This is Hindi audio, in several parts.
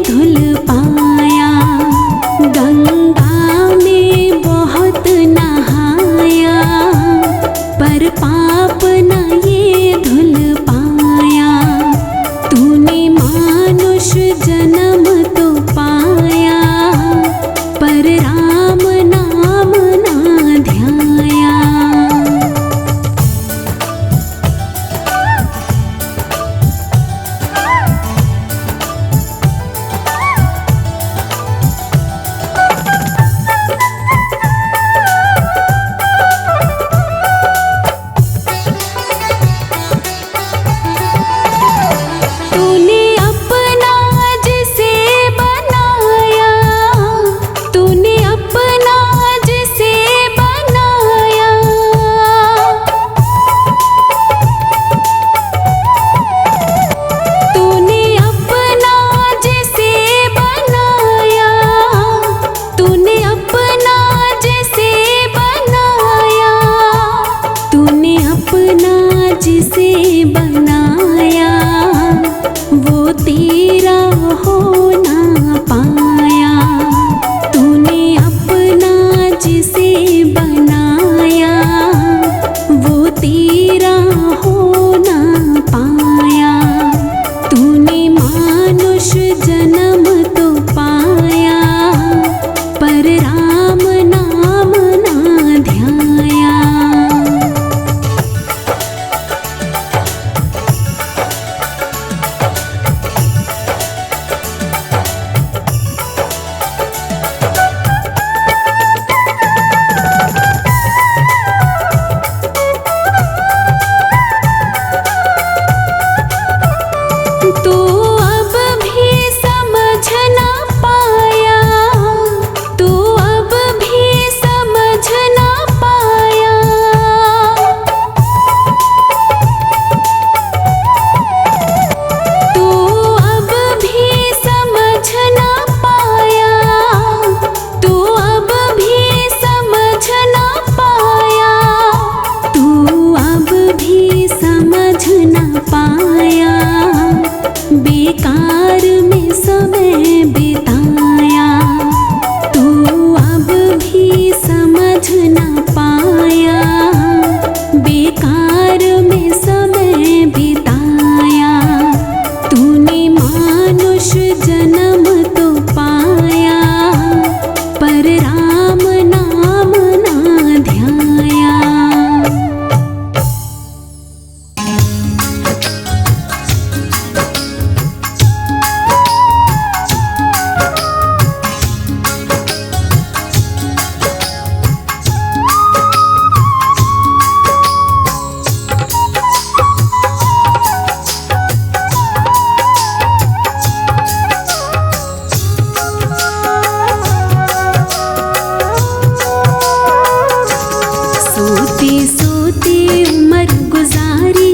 धुल पाया, गंगा में बहुत नहाया, पर पाप न ये धुल पाया। तूने मानुष जन्म तो पाया, पर राम नाम ना ध्याया। तूने अपना जिसे बनाया, तूने अपना जिसे बनाया, तूने अपना जिसे बनाया, तूने अपना जिसे बनाया, तूने अपना जिसे बनाया, वो तेरा हो ना पाया। तूने अपना जिसे बनाया, वो तेरा हो ना पाया। तूने मानुष जन्म तो पाया, पर राम नाम ना ध्याया। तू अब भी समझ ना पाया, तू अब भी समझ ना पाया। तू अब भी समझ ना पाया, तू अब भी समझ ना पाया, तू अब भी समझ ना पाया। बेकार में समय बिताया, तू अब भी समझ ना पाया। बेकार में समय बिताया, तूने मानुष जन्म तो पाया, पर राम नाम ना ध्याया। सोते सोते उम्र गुजारी,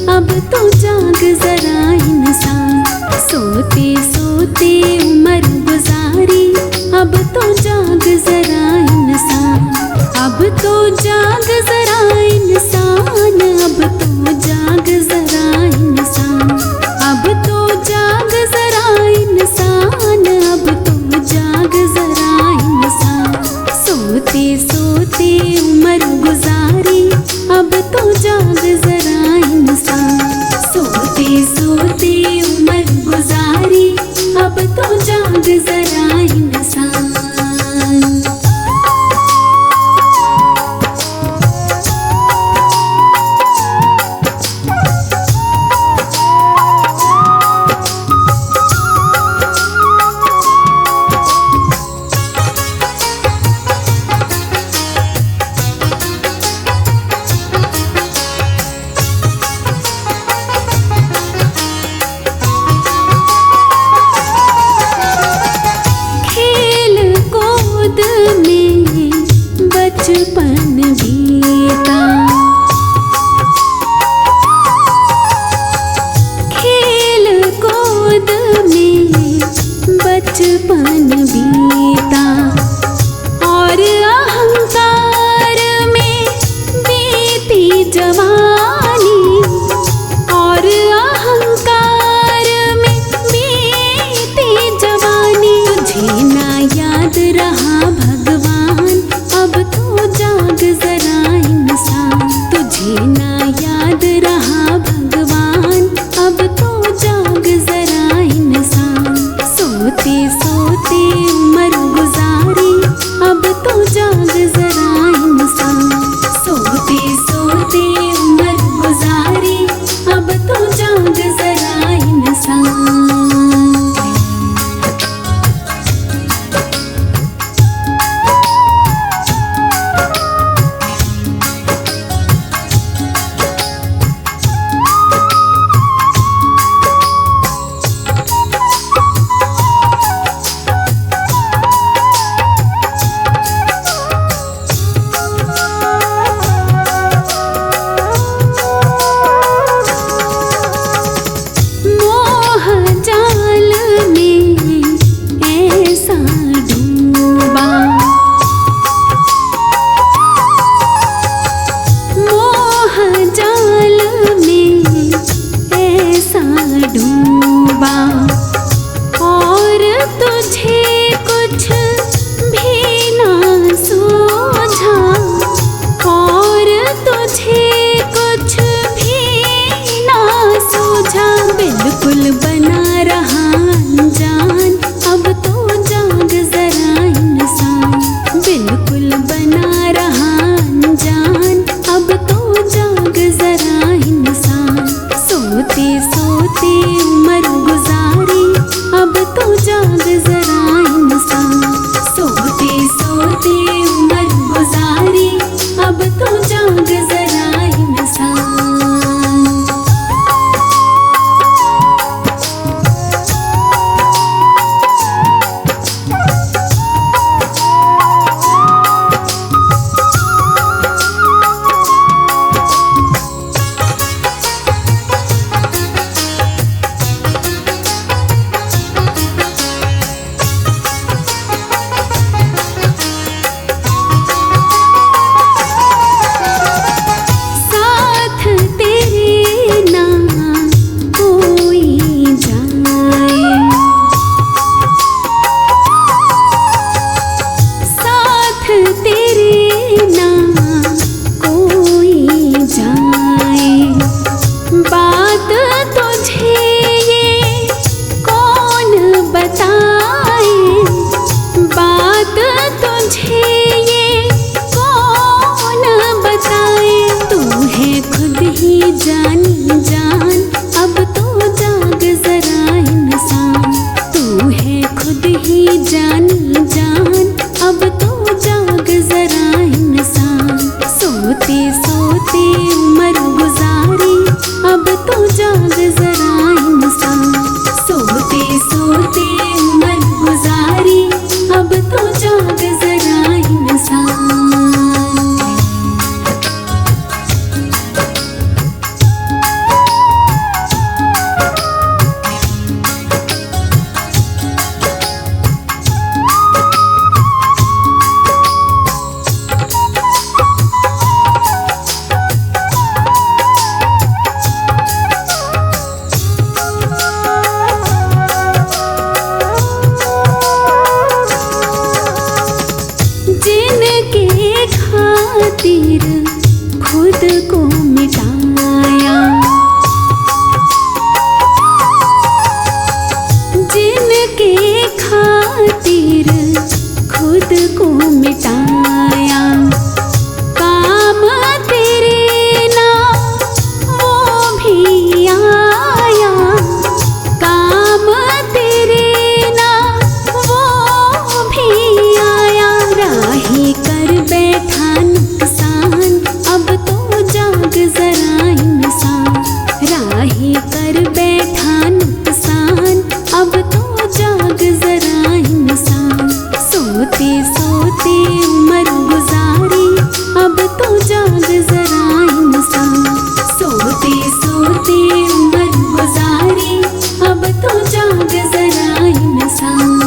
अब तो जाग जरा इंसान। सोते सोते उम्र गुजारी, अब तो जाग जरा इंसान। अब तो जाग जरा इंसान, अब तो जाग जरा इंसान। अब तो जाग जरा इंसान, अब तो जाग जरा इंसान। सोते सोते उम्र गुजारी, अब तो जाग जरा इंसान। सोते सोते उम्र गुजारी, अब तो जाग जरा इंसान। जवानी बिल्कुल बना रहा अनजान, अब तो जाग जरा इंसान। बिल्कुल बना रहा अनजान, अब तो जाग जरा इंसान। सोते सोते उम्र गुजारी, अब तो जाग जरा इंसान। सोते सोते उम्र गुजारी, अब तो जाग जरा इंसान। जानी जान, अब तो जाग जरा इंसान। तू है खुद ही जानी जान, अब तो जाग जरा इंसान। सोते सोते उम्र गुजारी, अब तो जाग जरा इंसान। सोते सोते उम्र गुजारी, अब तो जाग जरा इंसान। जिनके खातिर खुद को मिटाया, जिनके खातिर खुद को मिटाया। काम तेरे ना वो भी आया, काम तेरे ना वो भी आया। राही कर बैठा नुकसान, अब तो जाग जरा इंसान। राही कर बैठा नुकसान, अब तो जाग जरा इंसान। सोते सोते उम्र गुजारी, अब तो जाग जरा इंसान। सोते सोते उम्र गुजारी, अब तो जाग जरा इंसान।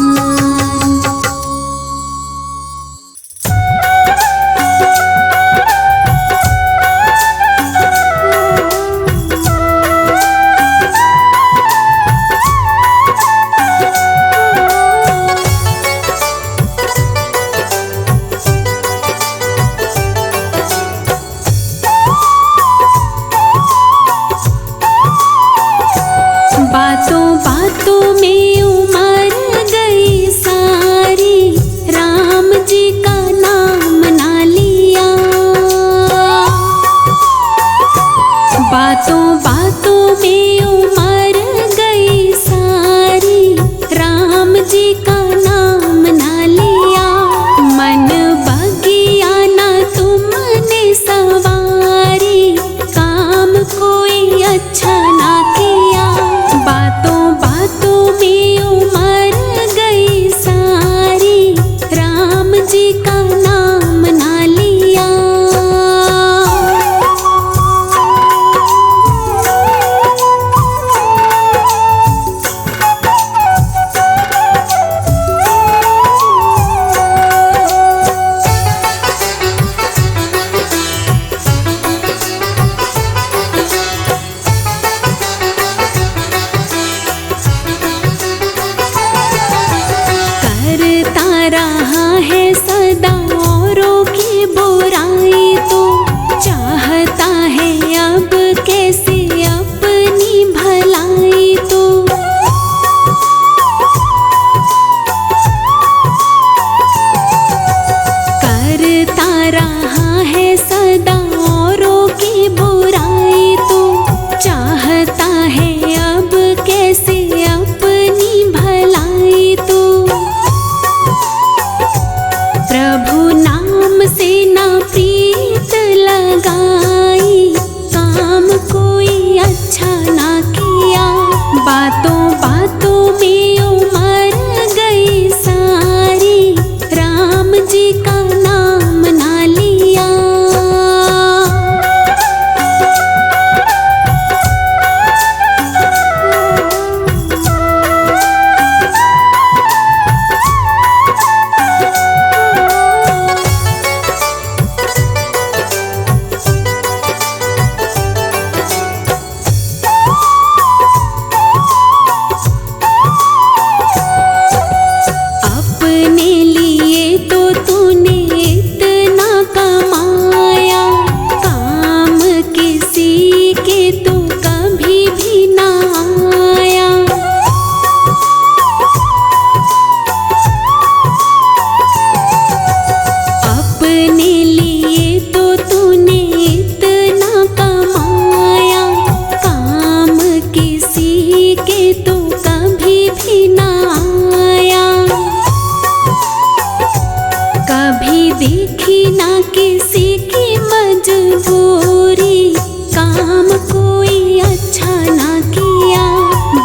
बातों बातों में उमर गई सारी, राम जी का नाम ना लिया। बातों बातों में उमर गई सारी, राम जी का नाम ना लिया। मन बगिया ना तुमने सवारी, काम कोई अच्छा ना किया। बातों बातों में उमर गई सारी, राम जी का नाम ना लिया। करता रहा है सदा औरों की बुराई, तो चाहता है अब कैसे अपनी भलाई चाहता है अब कैसे अपनी भलाई तू। प्रभु नाम से ना प्रीत लगाई, काम कोई अच्छा ना किया। बातों बातों में उमर गई सारी, राम जी का नाम ना लिया। अपने लिए तो तूने इतना कमाया, काम किसी के तो कभी भी ना आया। अपने लिए तो तूने इतना कमाया, काम किसी के तो कभी भी ना आया। कभी देखी ना किसी की मजबूरी, काम कोई अच्छा ना किया।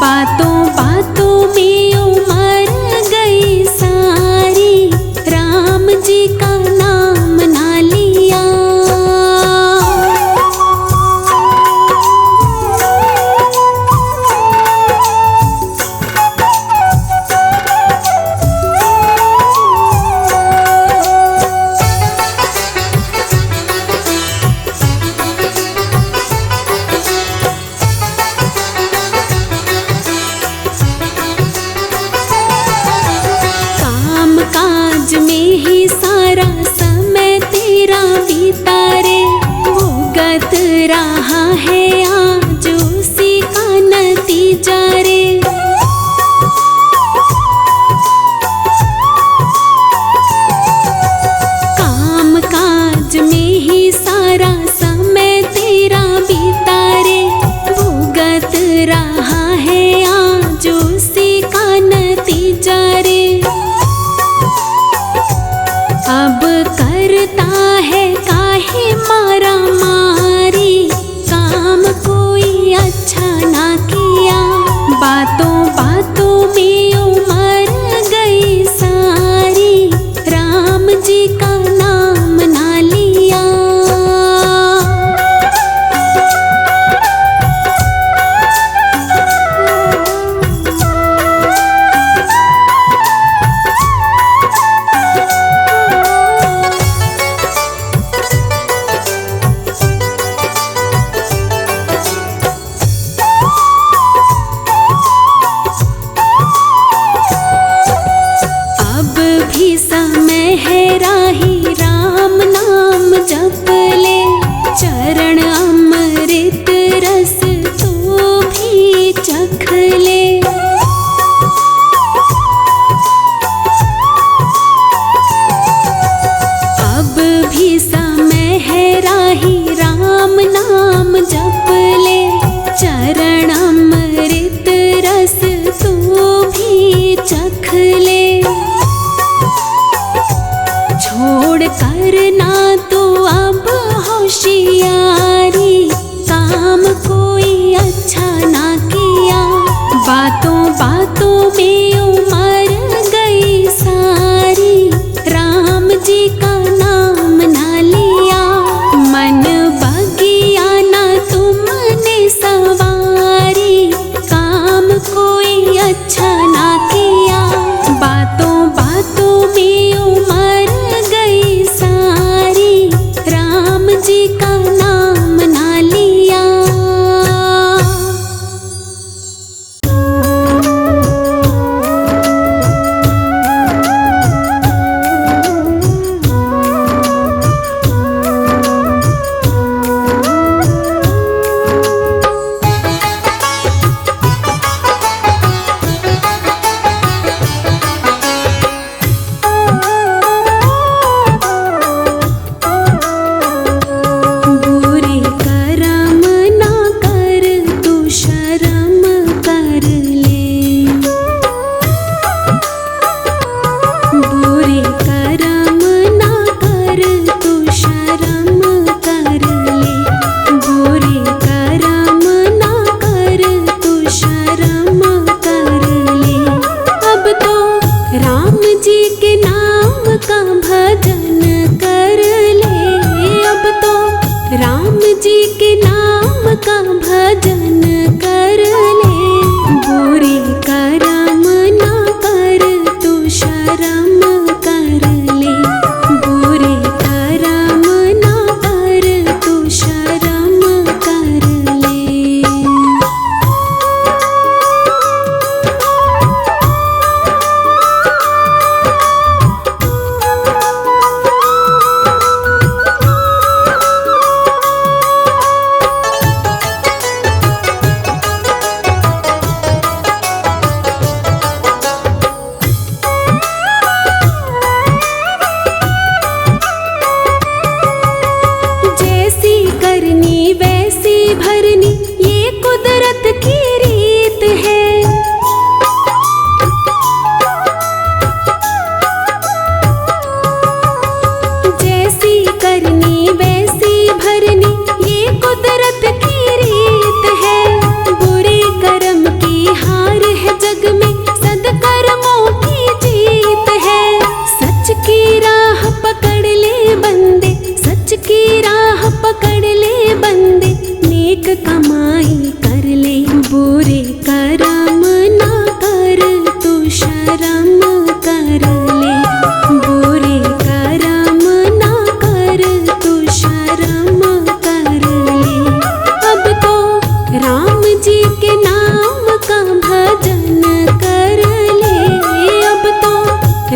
बातों बातों में उमर गई सारी, राम जी का नाम ना लिया। काम काज में ही सारा समय तेरा बीता रे, भुगत रहा है आज उसी का नतीजा रे। काम काज में ही सारा समय तेरा बीता रे, भुगत रहा है आज उसी का नतीजा रे। अब करता है काहे मारा मारी, काम कोई अच्छा ना किया। बातों बातों में उमर गई सारी, राम जी का नाम ना लिया। अब भी समय है राही, राम नाम जप ले। चरण अमृत रस तो भी चख ले। अब भी समय है राही, राम नाम जप ले। चरण अमृत रस तो भी चख ले। छोड़ कर ना तो अब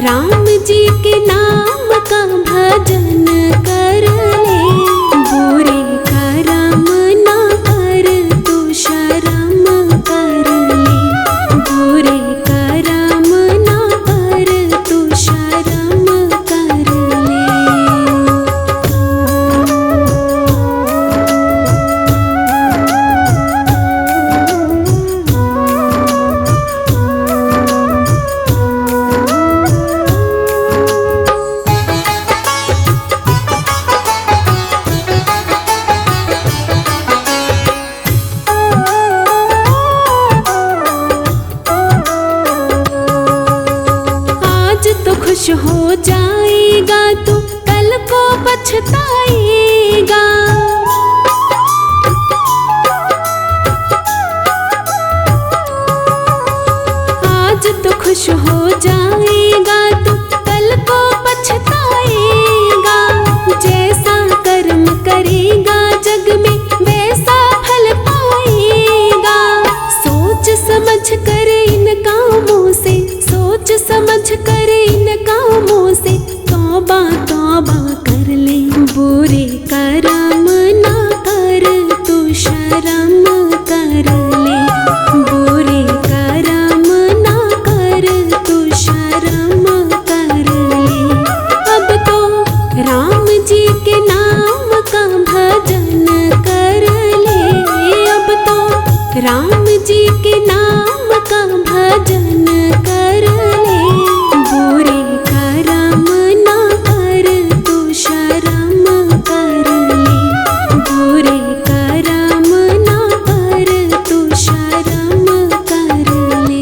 राम जी के नाम का भजन कर ले, बुरे कर्म ना कर तू शर्म कर ले, बुरे कर्म ना कर तू शर्म कर ले। खुश हो जाएगा तू कल को पछताएगा, आज तो खुश हो जाएगा तू कल को पछताएगा, जैसा कर्म करेगा जग में वैसा फल पाएगा। सोच समझ कर इन कामों से, सोच समझ कर इन कामों से तौबा तौबा कर ले, बुरे कर्म ना कर तू शर्म कर ले, बुरे कर्म ना कर तू शर्म कर ले। अब तो राम जी के नाम का भजन कर ले, अब तो राम जी के नाम का भजन कर ले, बुरे कर्म ना कर तू शर्म कर ले, बुरे कर्म ना कर तू शर्म कर ले।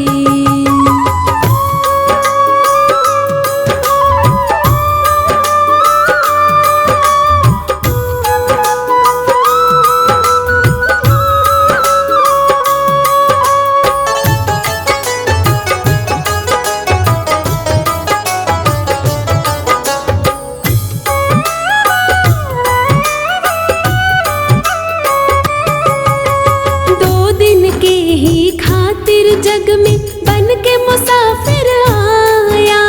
जग में बन के मुसाफिर आया,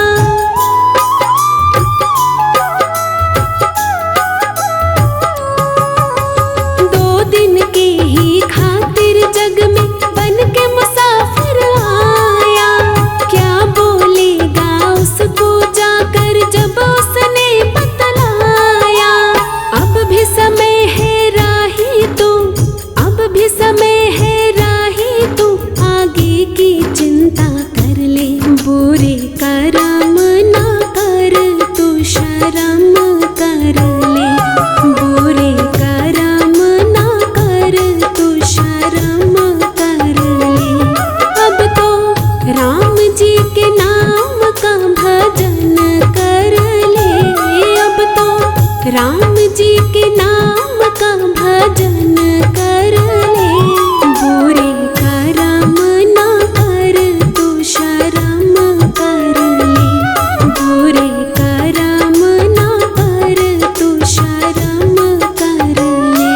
दो दिन के ही खातिर जग में बन के मुसाफिर आया। क्या बोलेगा उसको जाकर जब उसने बतलाया, अब भी समय है राही तू, अब भी समय है राही तू, आगे की चिंता कर ले, बुरे कर्म ना कर तू शर्म कर ले, बुरे कर्म ना कर तू शर्म कर ले। अब तो राम जी के नाम का भजन कर ले, अब तो राम जी के नाम का भजन कर ले, बुरे कर्म ना कर तू शर्म कर ले, बुरे कर्म ना कर तू शर्म कर ले।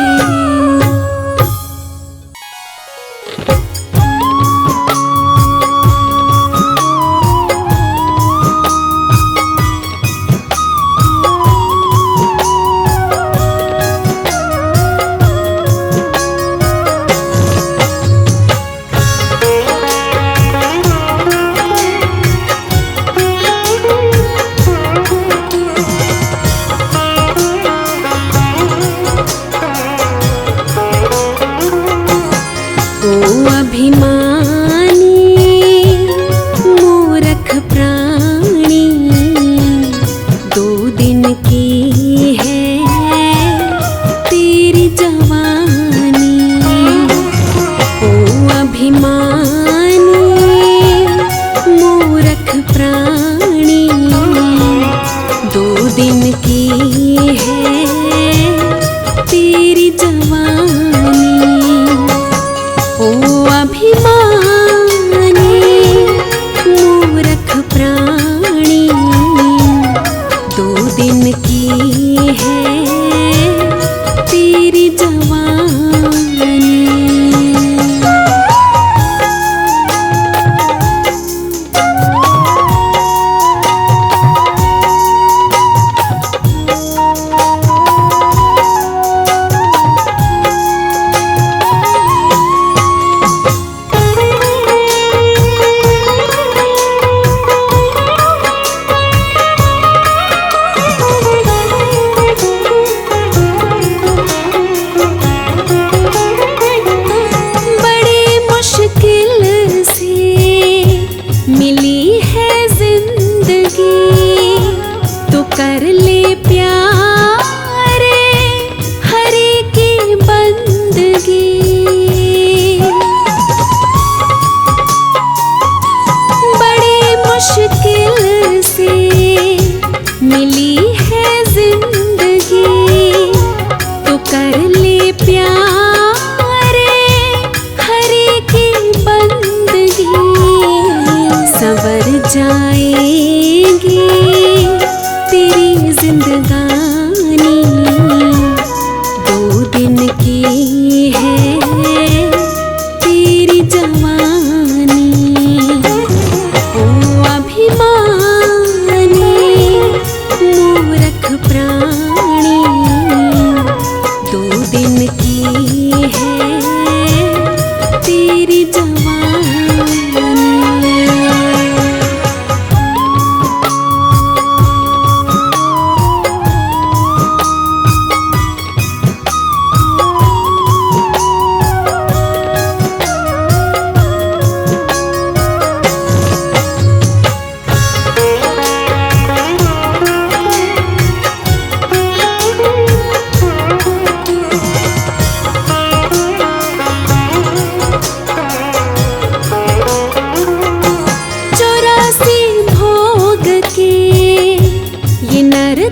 अभिमान जवानी। ओ अभिमानी मूर्ख प्राणी, 2 दिन की है तेरी जवानी।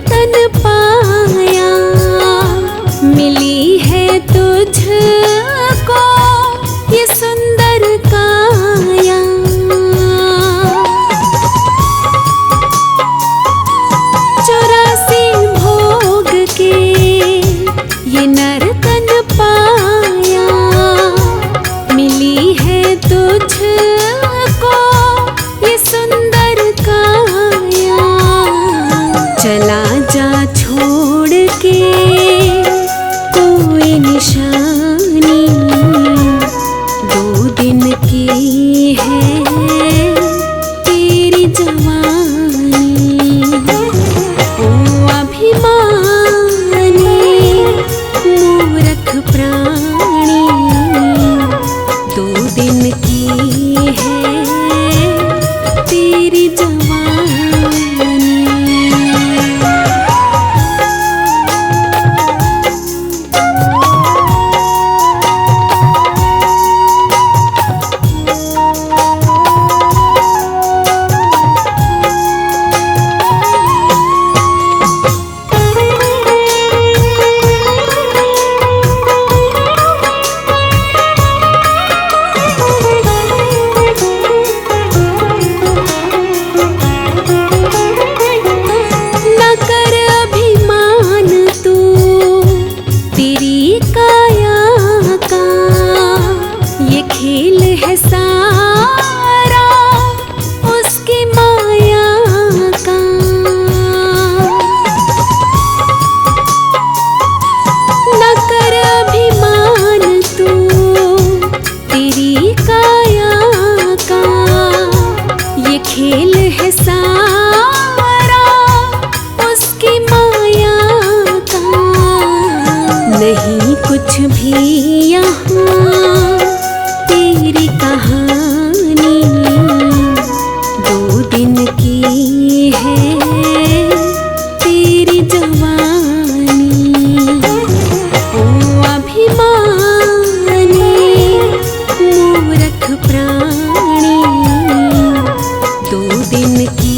तन पाया मिली है तुझको ये सुंदर काया। चौरासी भोग के ये नर्तन पाया मिली है तुझको ये सुंदर काया। चला जा छोड़ के कोई निशानी, 2 दिन की है तेरी जवानी। ओ अभिमानी मूर्ख प्राणी, 2 दिन की है तेरी जवानी। खेल है सारा उसकी माया का। न कर अभिमान तू तेरी काया का, ये खेल है सारा उसकी माया का। नहीं कुछ भी यहाँ तेरी कहानी, 2 दिन की है तेरी जवानी। ओ अभिमानी मूर्ख प्राणी, 2 दिन की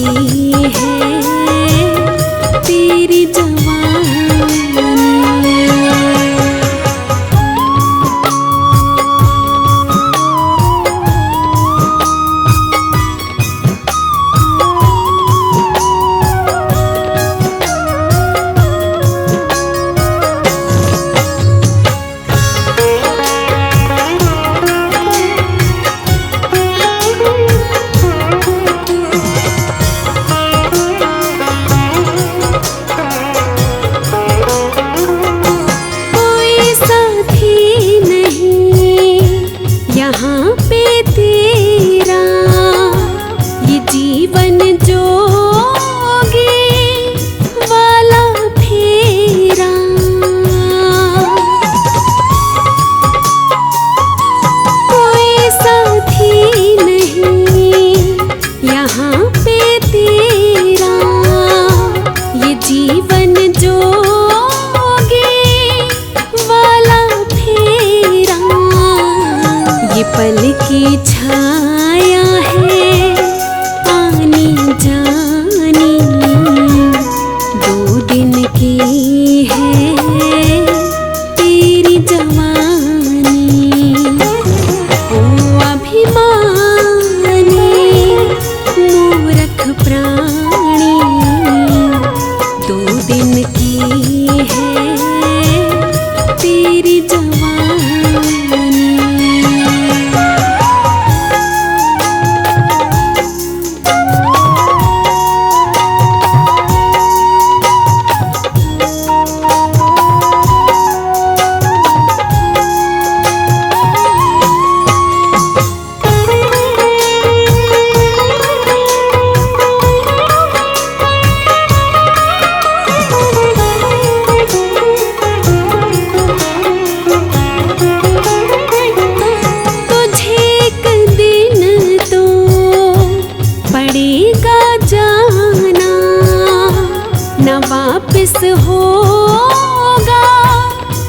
वापस होगा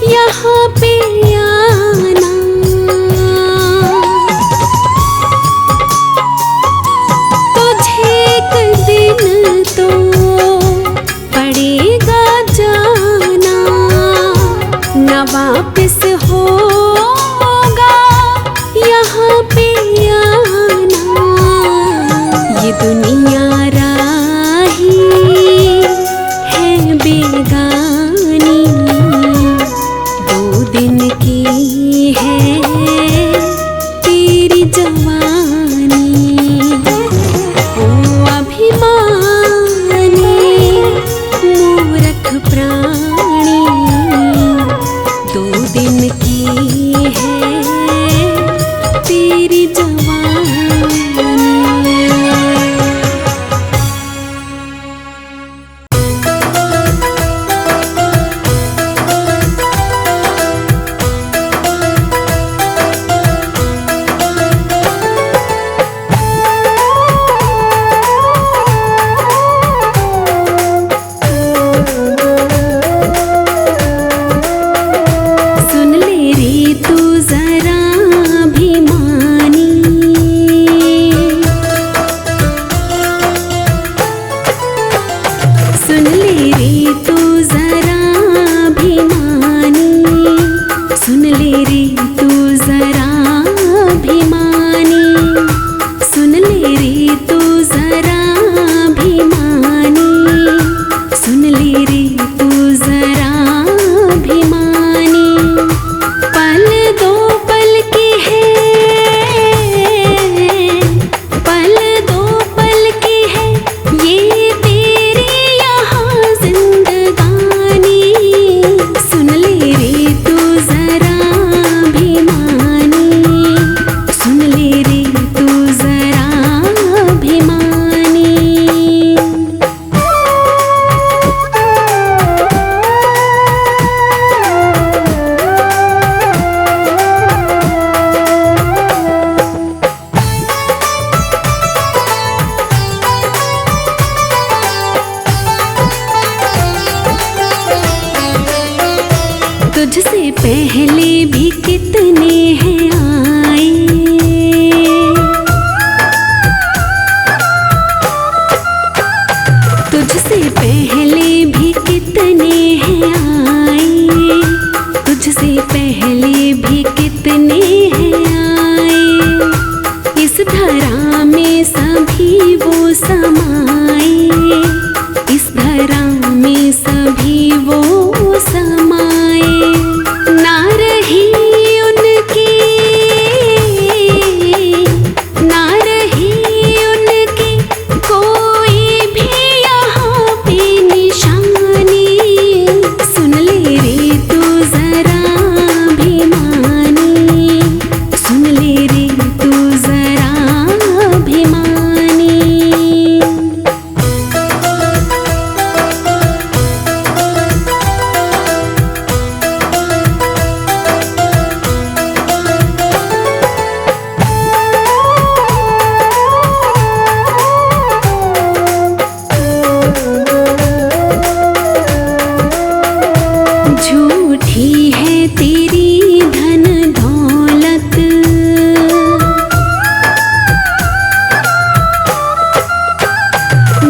यहाँ पे आना। तुझे एक दिन तो पड़ेगा जाना, न वापस होगा यहाँ पे आना। ये दुनिया राही है बेगानी, 2 दिन की है तेरी जवानी। ओ अभिमानी मूर्ख प्राणी, 2 दिन की है तेरी जवानी। सुन ले रे तू जरा अभिमानी, सुन ले रे तू जरा अभिमानी, सुन ले रे तू जरा अभिमानी, सुन ले रे तू जरा अभिमानी, सुन ले रे तू जरा अभिमानी। पल 2 पल की है, पल 2 पल की है ये तेरी यहाँ जिंदगानी। सुन ले रे तू जरा अभिमानी, सुन ले रे तू जरा अभिमानी। तुझसे पहले भी कितने हैं आए, तुझसे पहले भी कितने हैं आए, तुझसे पहले भी कितने हैं आए। इस धरा में सभी वो समाए, इस धरा में सभी वो समाए। ना रही उनकी, ना रही उनकी कोई भी यहाँ पे निशानी। सुन ले रे तू जरा अभिमानी, सुन ले रे तू जरा अभिमानी। झूठी है तेरी धन दौलत,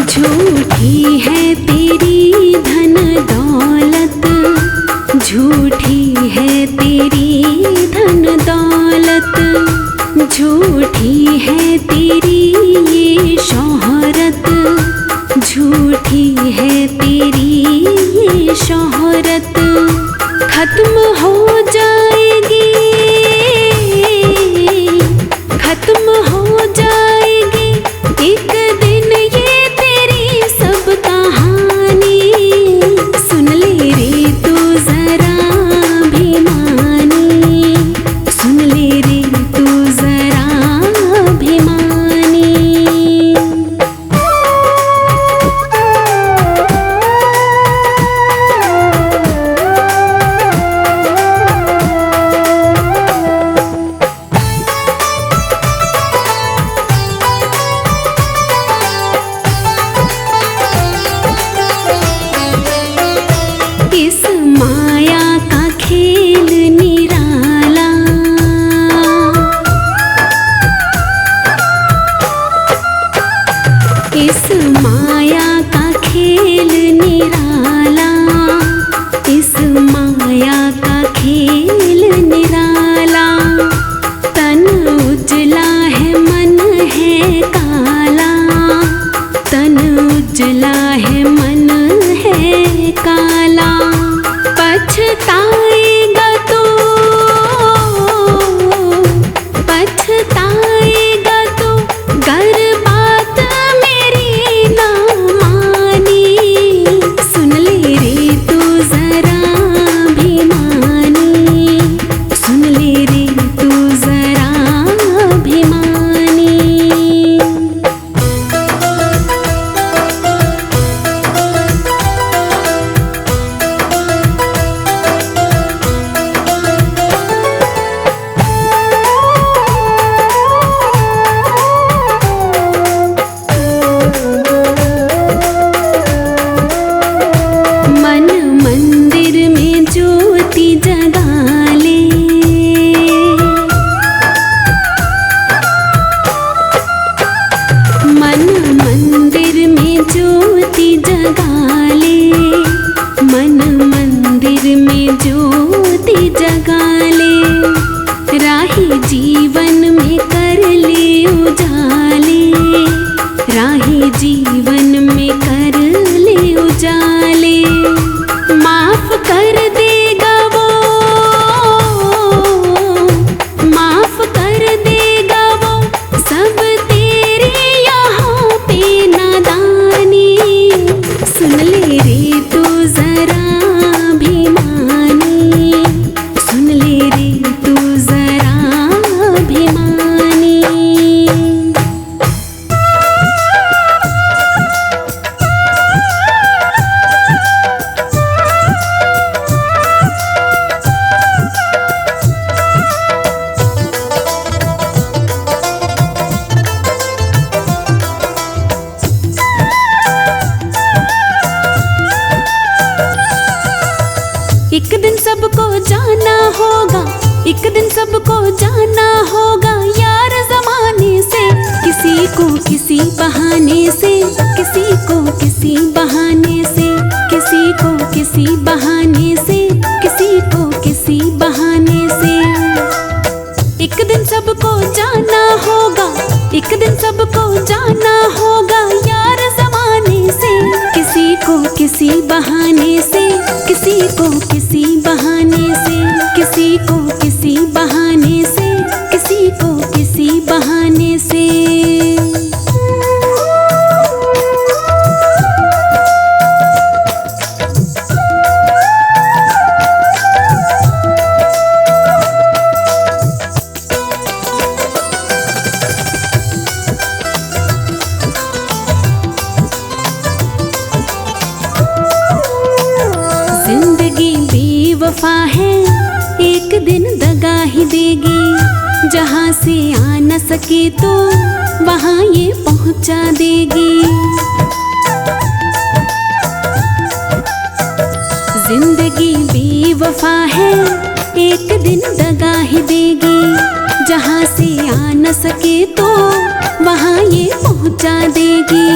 झूठी है तेरी धन दौलत, झूठी है तेरी धन दौलत, झूठी है तेरी ये शोहरत, झूठी है तेरी ये शोहरत। खत्म हो जाएगी, खत्म हो जाएगी एक दिन ये तेरी सब कहानी। सुन ले रे तू जरा अभिमानी, सुन ले रे तू जरा अभिमानी। इस माया का खेल निराला, इस माया का खेल निराला। तन उजला है मन है काला, तन उजला है मन है काला। पछताएगा तू, पछताएगा तू, गर बात मेरी ना मानी। सुन ले रे तू जरा अभिमानी, सुन ले रे तू जरा अभिमानी। मन मंदिर में ज्योति जगा ले, मन मंदिर में ज्योति जगा ले, मन मंदिर में ज्योति जगा ले। राही जीवन में कर ले उजाले, राही जीवन में कर ले उजाले। माफ कर देगा वो, माफ कर देगा वो, सब तेरे यहाँ पे नादानी। सुन ले रे तू जरा अभिमानी, सुन ले रे तू जरा अभिमानी। एक दिन सबको जाना होगा, एक दिन सबको जाना होगा यार ज़माने से। किसी को किसी बहाने से, किसी को किसी बहाने से, किसी को किसी बहाने से, किसी को किसी बहाने से। एक दिन सबको जाना होगा, एक दिन सबको जाना होगा यार ज़माने से। किसी को किसी बहाने से, किसी को किसी बहाने से, किसी को किसी बहाने से, किसी को किसी बहाने से। जिंदगी बेवफा है, एक दिन दगा ही देगी। जहाँ से आ न सके तो वहाँ ये पहुँचा देगी। जिंदगी बेवफा है, एक दिन दगा ही देगी। जहाँ से आ न सके तो वहाँ ये पहुँचा देगी।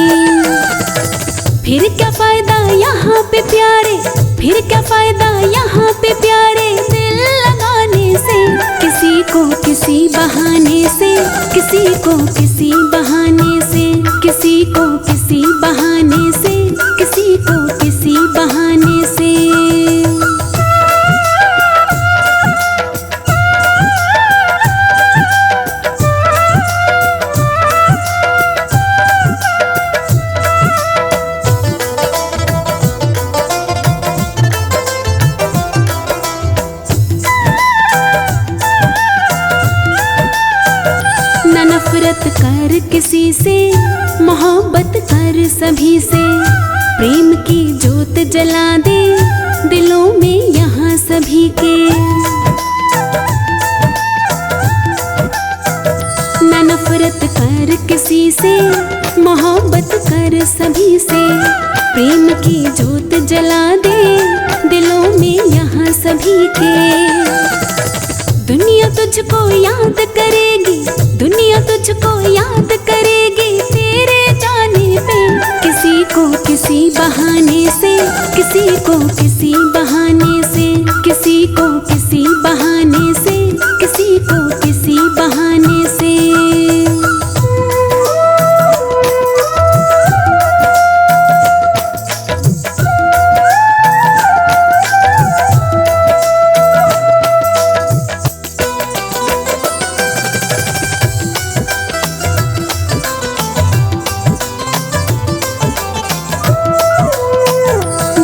फिर क्या फायदा यहाँ पे प्यारे, फिर क्या फायदा यहाँ पे प्यारे दिल लगाने से। किसी को किसी बहाने से, किसी को किसी बहाने से, किसी को किसी बहाने से, किसी को किसी बहाने से। नफरत कर किसी से, मोहब्बत कर सभी से। प्रेम की जोत जला दे दिलों में यहाँ सभी के। न नफरत कर किसी से, मोहब्बत कर सभी से। प्रेम की जोत जला दे दिलों में यहाँ सभी के। दुनिया तुझको याद करेगी, दुनिया तुझको याद करेगी तेरे जाने पे। किसी को किसी बहाने से, किसी को किसी बहाने से, किसी को किसी बहाने से।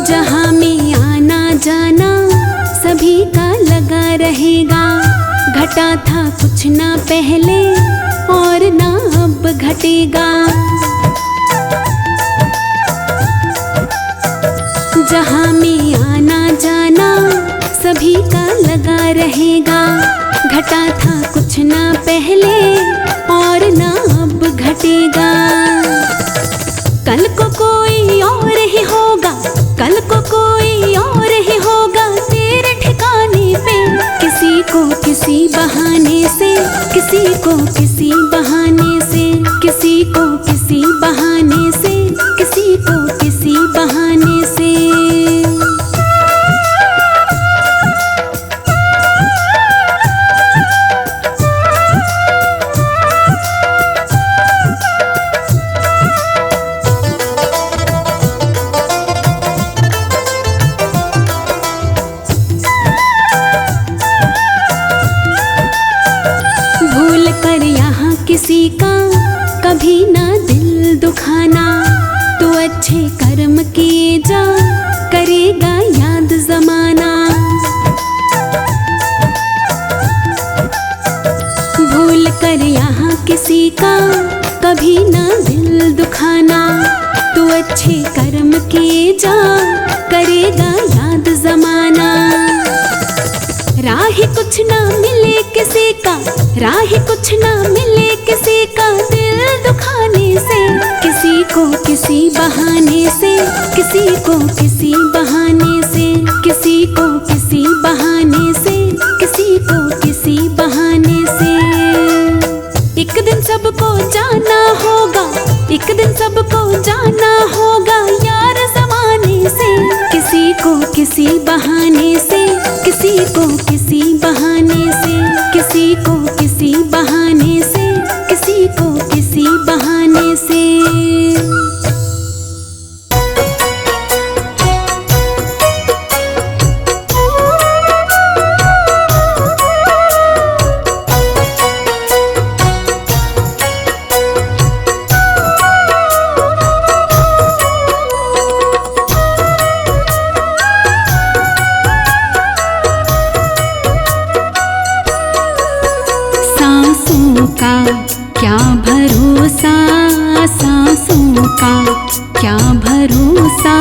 जहाँ में आना जाना सभी का लगा रहेगा, घटा था कुछ ना पहले और ना अब घटेगा। जहाँ में आना जाना सभी का लगा रहेगा, घटा था कुछ ना पहले और ना अब घटेगा। कल को कोई और ही होगा, कल को कोई और ही होगा तेरे ठिकाने पे। किसी को किसी बहाने से, किसी को किसी बहाने से, किसी को किसी बहाने से, किसी को किसी बहाने से। किसी का कभी ना दिल दुखाना, तो अच्छे कर्म किए जा करेगा याद जमाना। भूल कर यहाँ किसी का कभी ना दिल दुखाना, तो अच्छे कर्म किए जा करेगा याद जमाना। राही कुछ ना मिले किसी का, राही कुछ ना मिले किसी का दिल दुखाने से। किसी को किसी बहाने से, किसी को किसी बहाने से, किसी को किसी बहाने से, किसी को किसी बहाने से। एक दिन सबको जाना होगा, एक दिन सबको जाना होगा यार ज़माने से। किसी को किसी बहाने से, किसी को किसी बहाने से, किसी को किसी बहाने से, किसी को किसी बहाने से। का क्या भरोसा, सांसों का क्या भरोसा।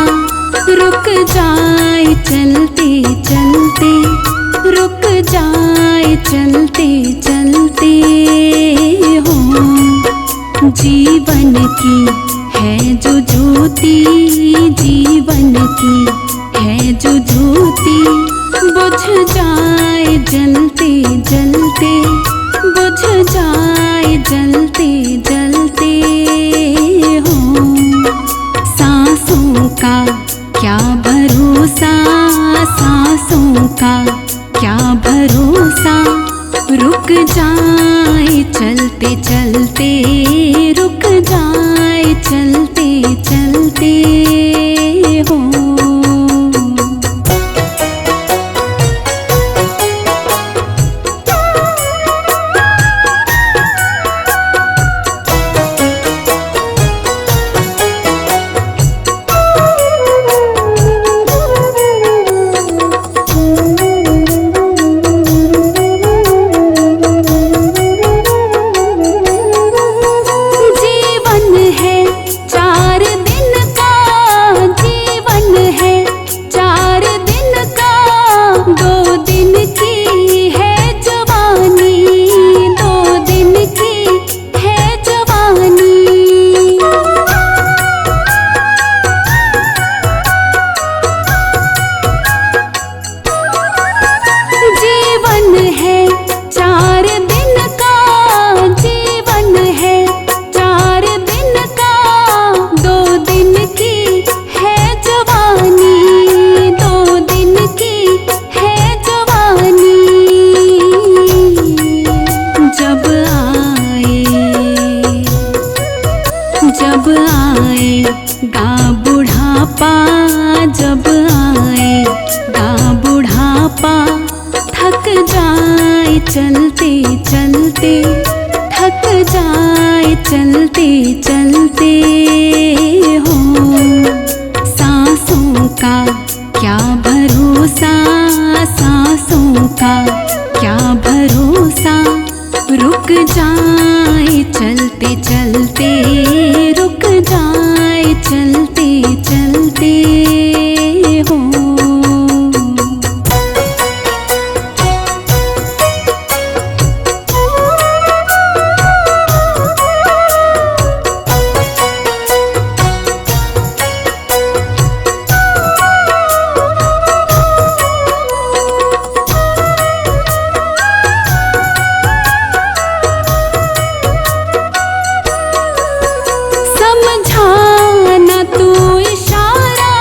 रुक जाए चलते चलते, रुक जाए चलते चलते हो। जीवन की है जो ज्योति, जीवन की है जो ज्योति, बुझ जाए जलते जलते, बुझ जाए जलते जलते हो। सांसों का क्या भरोसा, सांसों का क्या भरोसा। रुक जाए चलते चलते, रुक जाए चलते चलते हो। आएगा बुढ़ापा, जब आएगा बुढ़ापा, थक जाए चलते चलते, थक जाए चलते चलते हो। सांसों का क्या भरोसा, सांसों का क्या भरोसा, रुक जाए चलते चलते, रुक जाए चलते चलते हो। समझाना तू इशारा,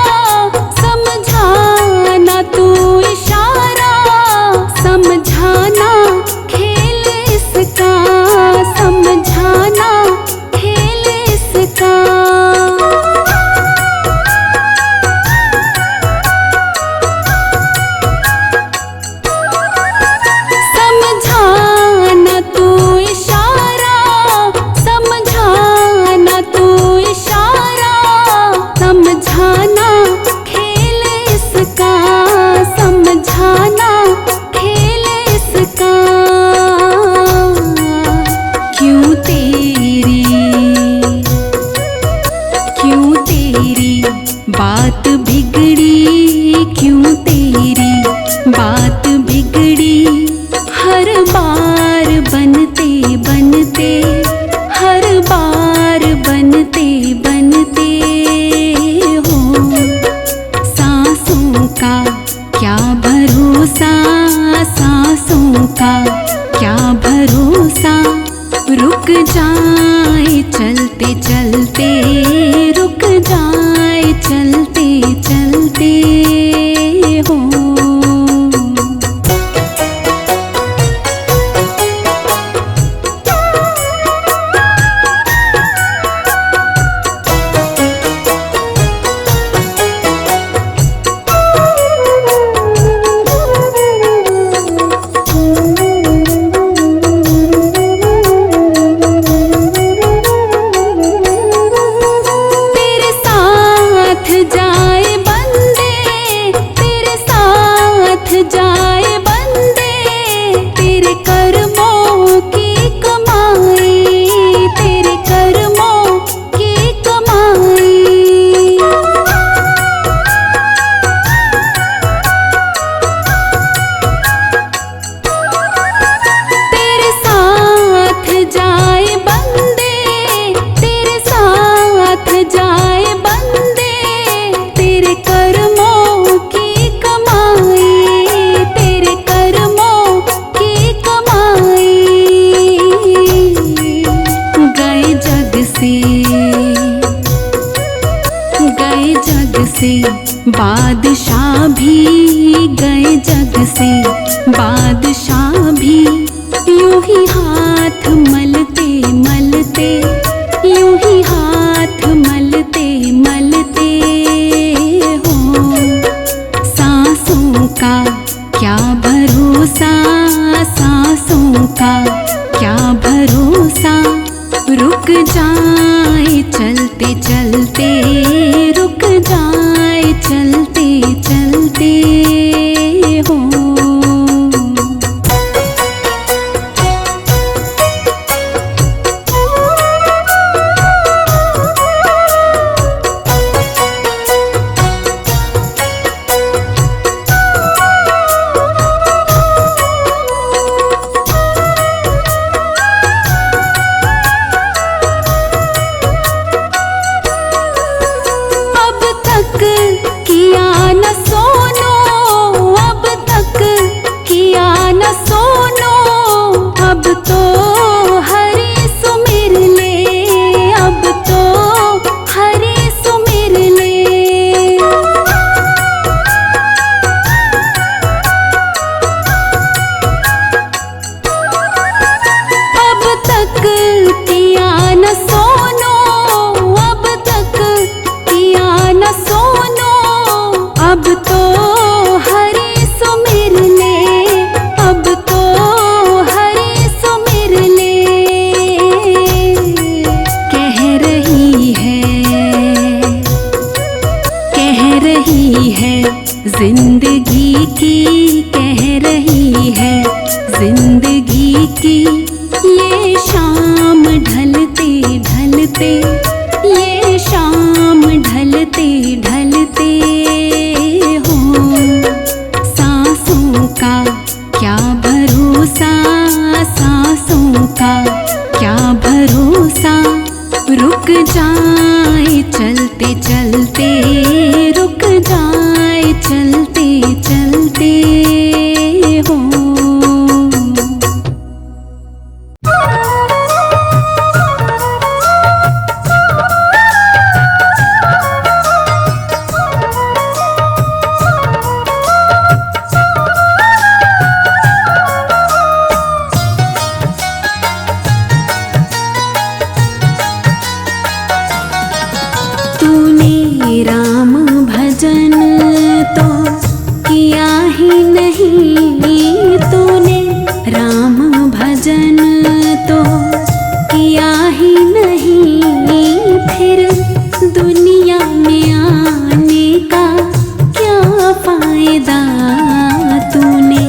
समझाना तू इशारा, समझाना खेल इसका, समझाना खेल इसका। समझाना तू इशारा, समझाना तू इशारा, समझाना खेल इसका, समझाना खेल इसका। क्यों तेरी बात बिगड़ी, क्यों तेरी बात बिगड़ी, हर बार बनते बनते, हर बार बनते बनते हो। सांसों का क्या भरोसा, सांसों का क्या भरोसा, रुक जाए चलते चलते, रुक जाए चलते चलते हो। तेरे साथ जाए बंदे, तेरे साथ जाए बंदे, तेरे कर्मों की कमाई, तेरे कर्मों की कमाई। तेरे साथ जाए बंदे, तेरे साथ जाए बंदे, तेरे कर्मों की कमाई, तेरे कर्मों की कमाई। गए जग से, गए जग से बादशाह भी, गए जग से बादशाह भी, यूं ही हाथ मलते मलते, यूं ही हाथ मलते मलते हो। सांसों का क्या भरोसा, सांसों का क्या भरोसा, रुक जाए चलते चलते, रुक जाए चलते चलते हो। अब तक किया न सोनो, अब तक ढलते, ये शाम ढलते ढलते हो। सांसों का क्या भरोसा, सांसों का क्या भरोसा, रुक जाए चलते चलते, रुक जाए चलते चलते हो। तूने राम भजन तो किया ही नहीं, तूने राम भजन तो किया ही नहीं, फिर दुनिया में आने का क्या फायदा। तूने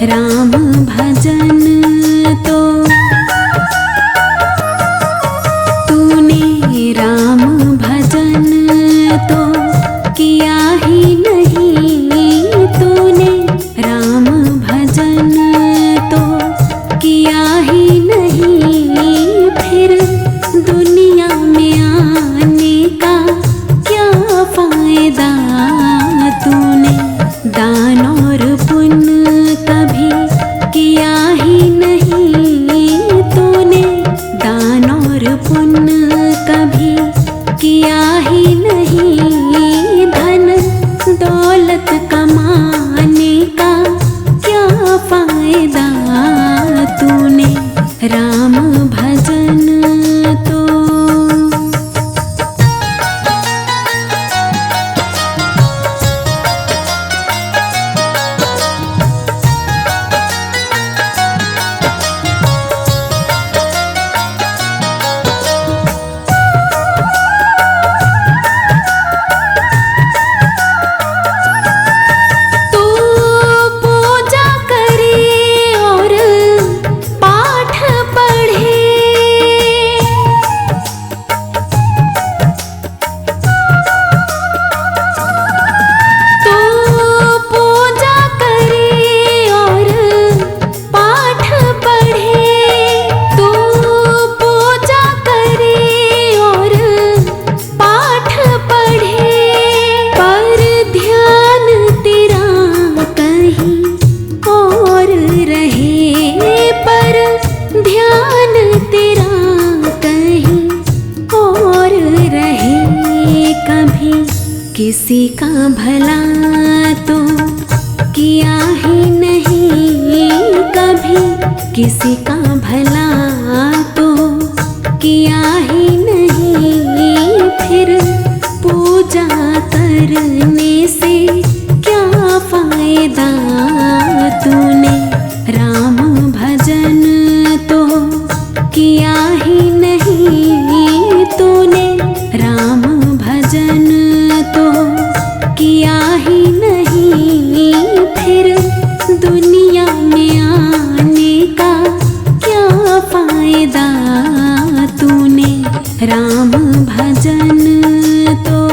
राम भजन तो, तूने राम भजन तो किया ही नहीं, तूने राम भजन तो किया ही नहीं, फिर दुनिया में आने का क्या फायदा। तूने दान और पुण्य कभी किया ही नहीं, तूने दान और पुण्य कभी किया ही नहीं, धन दौलत कमाने का क्या फायदा। तूने राम भजन तो, किसी का भला तो किया ही नहीं, कभी किसी का भला तो किया ही नहीं, फिर पूजा करने से क्या फायदा। तूने राम भजन तो किया ही नहीं, तूने राम भजन तो किया ही नहीं, फिर दुनिया में आने का क्या फायदा। तूने राम भजन तो,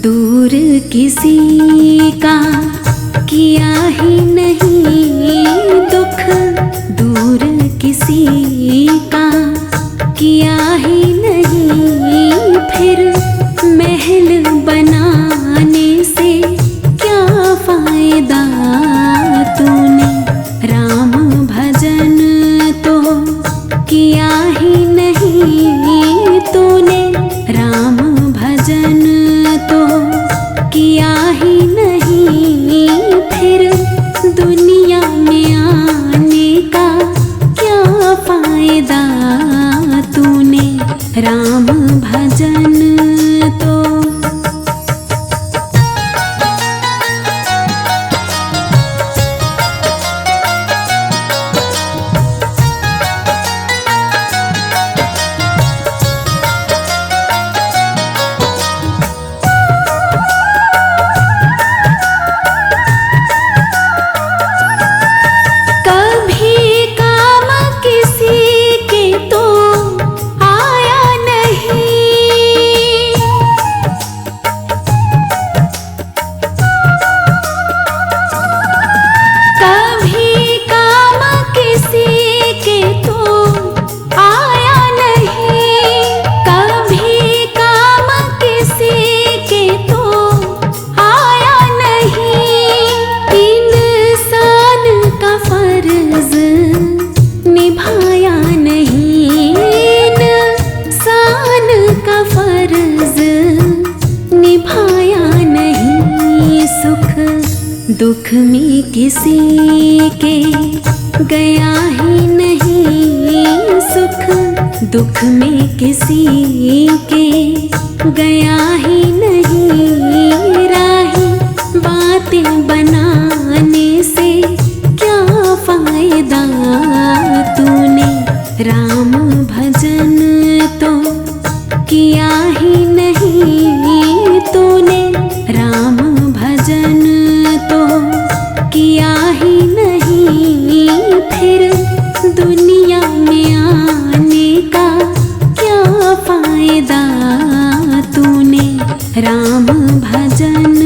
दूर किसी का किया ही नहीं दुख, दूर किसी का किया ही नहीं, फिर महल बनाने से क्या फायदा तूने। राम भजन तो किया ही नहीं तूने, राम भजन तो किया ही नहीं, फिर दुनिया में आने का क्या फायदा तूने। राम भजन तो दुख में किसी के गया ही नहीं सुख, दुख में किसी के गया ही नहीं। राही बातें बनाने से क्या फायदा तूने। राम भजन तो किया ही नहीं तूने, राम भजन तो किया ही नहीं, फिर दुनिया में आने का क्या फायदा तूने। राम भजन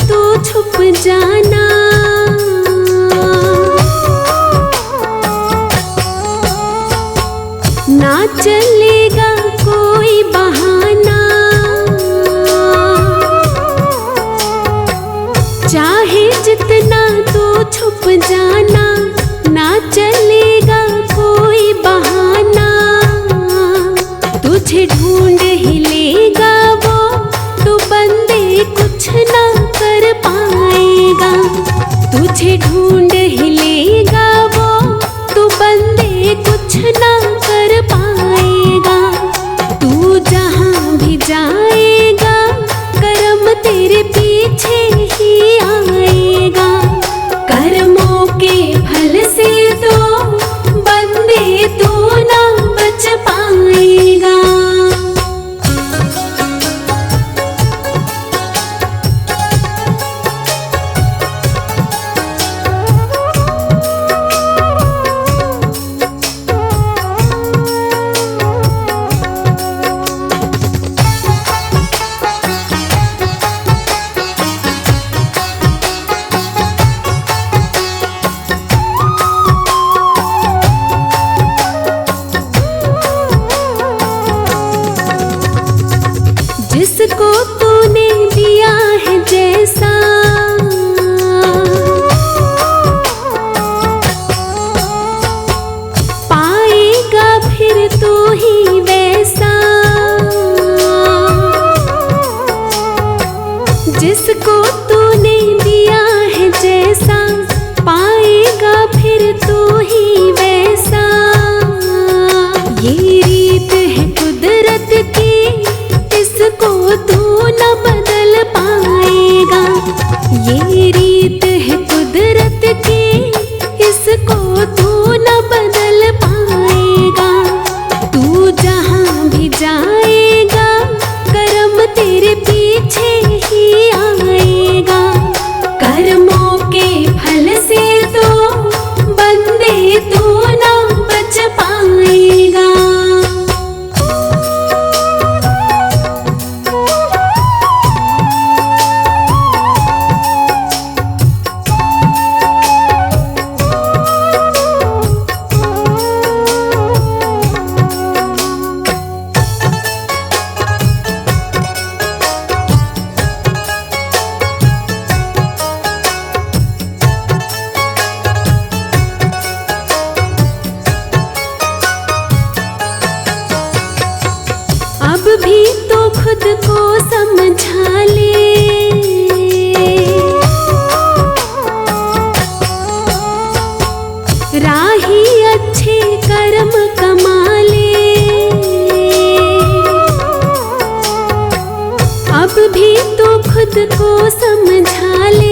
तो छुप जाना, ना चलेगा कोई बहाना। चाहे जितना तो छुप जाना, ना चलेगा कोई बहाना। तुझे ढूंढ ही लेगा वो, तो बंदे कुछ ना कर पाएगा। तुझे ढूंढ ही लेगा वो, तो बंदे कुछ ना कर पाएगा। तू जहाँ भी जाएगा, कर्म तेरे पीछे ही आएगा। कर्मों के फल से तो बंदे फिर तू ही वैसा, जिसको तूने दिया है जैसा, पाएगा फिर तू ही वैसा। ये रीत है कुदरत की, इसको तू न बदल पाएगा। ये रीत है कुदरत की, इसको तू न बदल पाएगा। तू जहाँ भी जाएगा कर्म तेरे पीछे ही आएगा। कर्मों के फल से तो बंदे तू ना बच पाएगा। अब भी तो खुद को समझा ले, राही अच्छे कर्म कमा ले। अब भी तो खुद को समझा ले,